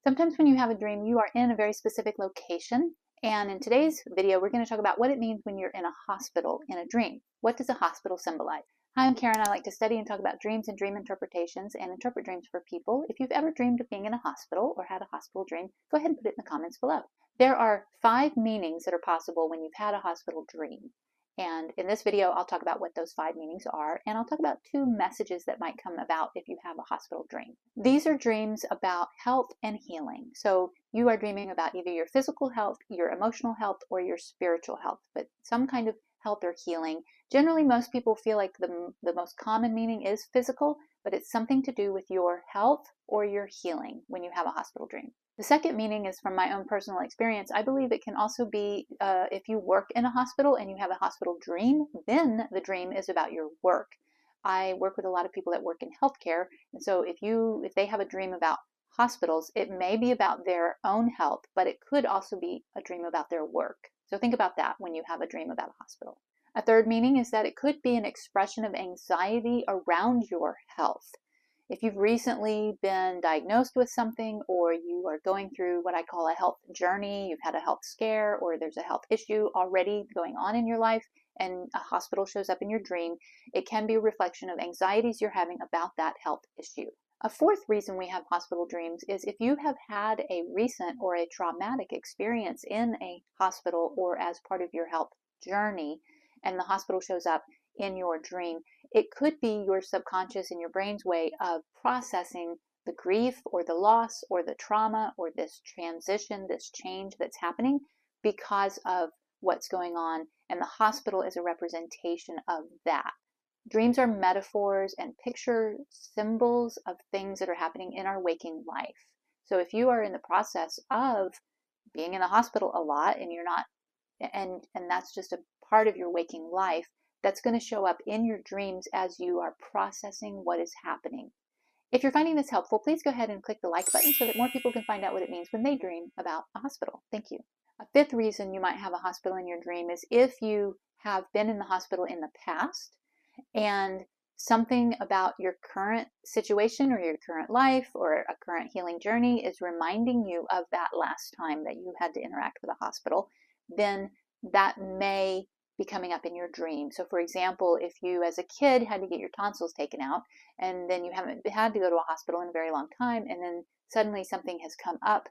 Sometimes when you have a dream, you are in a very specific location. And in today's video, we're going to talk about what it means when you're in a hospital in a dream. What does a hospital symbolize? Hi, I'm Karen. I like to study and talk about dreams and dream interpretations and interpret dreams for people. If you've ever dreamed of being in a hospital or had a hospital dream, go ahead and put it in the comments below. There are 5 meanings that are possible when you've had a hospital dream. And in this video, I'll talk about what those 5 meanings are, and I'll talk about 2 messages that might come about if you have a hospital dream. These are dreams about health and healing. So you are dreaming about either your physical health, your emotional health, or your spiritual health, but some kind of health or healing. Generally, most people feel like the most common meaning is physical, but it's something to do with your health or your healing when you have a hospital dream. The second meaning is from my own personal experience. I believe it can also be if you work in a hospital and you have a hospital dream, then the dream is about your work. I work with a lot of people that work in healthcare, and so if they have a dream about hospitals, it may be about their own health, but it could also be a dream about their work. So think about that when you have a dream about a hospital. A third meaning is that it could be an expression of anxiety around your health. If you've recently been diagnosed with something, or you are going through what I call a health journey, you've had a health scare, or there's a health issue already going on in your life, and a hospital shows up in your dream, it can be a reflection of anxieties you're having about that health issue. A fourth reason we have hospital dreams is if you have had a recent or a traumatic experience in a hospital or as part of your health journey, and the hospital shows up in your dream, it could be your subconscious and your brain's way of processing the grief or the loss or the trauma or this transition, this change that's happening because of what's going on, and the hospital is a representation of that. Dreams are metaphors and picture symbols of things that are happening in our waking life. So if you are in the process of being in the hospital a lot and you're not, and that's just a part of your waking life, that's going to show up in your dreams as you are processing what is happening. If you're finding this helpful, please go ahead and click the like button so that more people can find out what it means when they dream about a hospital. Thank you. A fifth reason you might have a hospital in your dream is if you have been in the hospital in the past and something about your current situation or your current life or a current healing journey is reminding you of that last time that you had to interact with a hospital, then that may be coming up in your dream. So for example, if you as a kid had to get your tonsils taken out and then you haven't had to go to a hospital in a very long time, and then suddenly something has come up,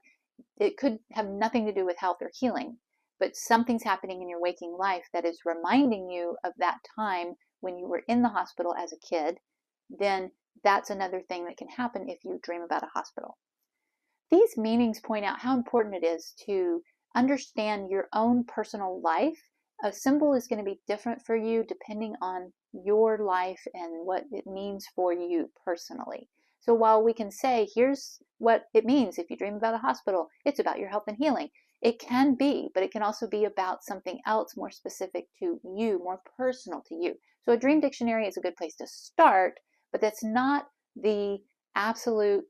it could have nothing to do with health or healing, but something's happening in your waking life that is reminding you of that time when you were in the hospital as a kid, then that's another thing that can happen if you dream about a hospital. These meanings point out how important it is to understand your own personal life. A symbol is going to be different for you depending on your life and what it means for you personally. So while we can say, here's what it means if you dream about a hospital, it's about your health and healing. It can be, but it can also be about something else more specific to you, more personal to you. So a dream dictionary is a good place to start, but that's not the absolute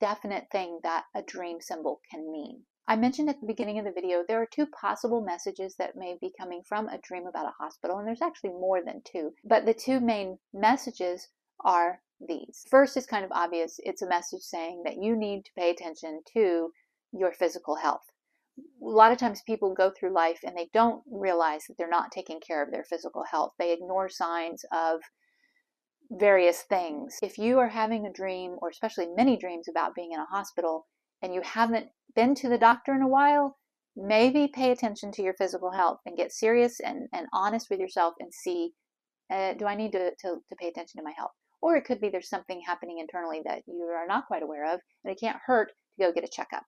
definite thing that a dream symbol can mean. I mentioned at the beginning of the video, there are 2 possible messages that may be coming from a dream about a hospital, and there's actually more than 2, but the 2 main messages are these. First is kind of obvious. It's a message saying that you need to pay attention to your physical health. A lot of times people go through life and they don't realize that they're not taking care of their physical health. They ignore signs of various things. If you are having a dream, or especially many dreams about being in a hospital, and you haven't been to the doctor in a while, maybe pay attention to your physical health and get serious and honest with yourself and see, do I need to pay attention to my health? Or it could be there's something happening internally that you are not quite aware of, and it can't hurt to go get a checkup.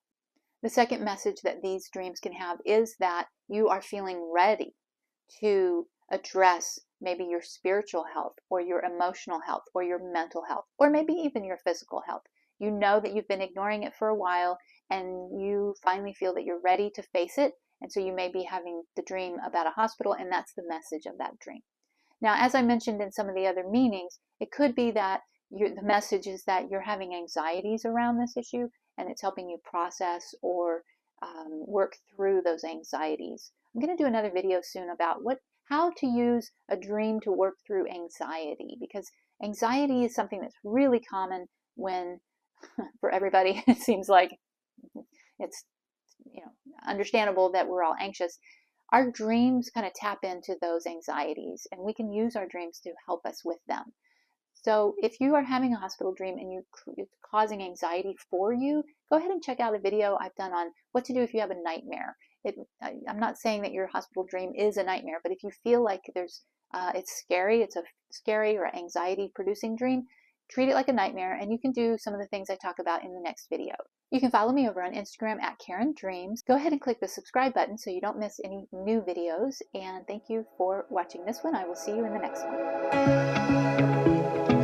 The second message that these dreams can have is that you are feeling ready to address maybe your spiritual health or your emotional health or your mental health or maybe even your physical health. You know that you've been ignoring it for a while and you finally feel that you're ready to face it, and so you may be having the dream about a hospital, and that's the message of that dream. Now, as I mentioned in some of the other meanings, it could be that the message is that you're having anxieties around this issue and it's helping you process or work through those anxieties. I'm going to do another video soon about how to use a dream to work through anxiety, because anxiety is something that's really common when, for everybody, it seems like it's understandable that we're all anxious. Our dreams kind of tap into those anxieties, and we can use our dreams to help us with them. So if you are having a hospital dream and it's causing anxiety for you, go ahead and check out a video I've done on what to do if you have a nightmare. I'm not saying that your hospital dream is a nightmare, but if you feel like it's scary, it's a scary or anxiety producing dream, treat it like a nightmare, and you can do some of the things I talk about in the next video. You can follow me over on Instagram at Caryndreams. Go ahead and click the subscribe button so you don't miss any new videos, and thank you for watching this one. I will see you in the next one.